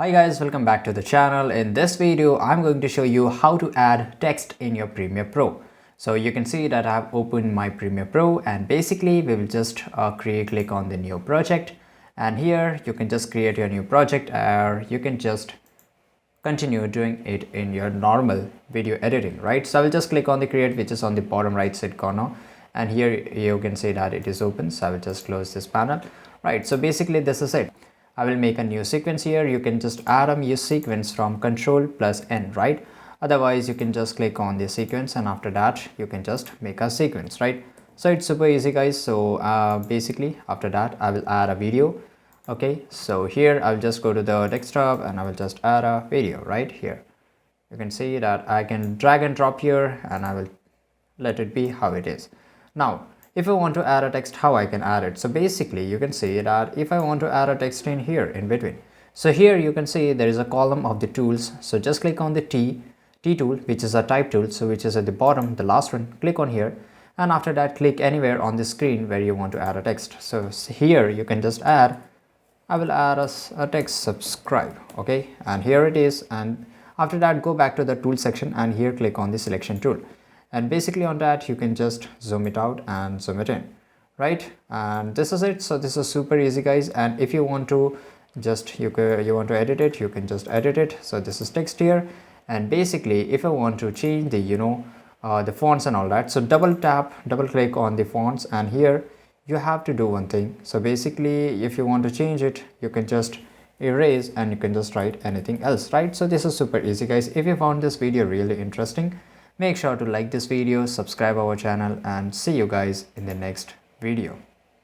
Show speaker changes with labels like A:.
A: Hi guys, welcome back to the channel. In this video, I'm going to show you how to add text in your Premiere Pro. So you can see that I've opened my Premiere Pro and basically we will just click on the new project, and here you can just create your new project or you can just continue doing it in your normal video editing, right? So I will just click on the create, which is on the bottom right side corner, and here you can see that it is open. So I will just close this panel, right? So basically this is it. I will make a new sequence here. You can just add a new sequence from Control+N, right? Otherwise you can just click on the sequence and after that you can just make a sequence, right? So it's super easy guys. So basically after that I will add a video. Okay, so here I'll just go to the desktop and I will just add a video right here. You can see that I can drag and drop here and I will let it be how it is. Now if I want to add a text, how I can add it? So basically you can see that if I want to add a text in here in between, so here you can see there is a column of the tools. So just click on the T tool, which is a type tool, so which is at the bottom, the last one. Click on here and after that click anywhere on the screen where you want to add a text. So here you can just add, I will add a text subscribe. Okay, and here it is, and after that go back to the tool section and here click on the selection tool, and basically on that you can just zoom it out and zoom it in, right? And this is it. So this is super easy guys, and if you want to just you want to edit it, you can just edit it. So this is text here, and basically if I want to change the the fonts and all that, so double click on the fonts, and here you have to do one thing. So basically if you want to change it, you can just erase and you can just write anything else, right? So this is super easy guys. If you found this video really interesting, make sure to like this video, subscribe our channel, and see you guys in the next video.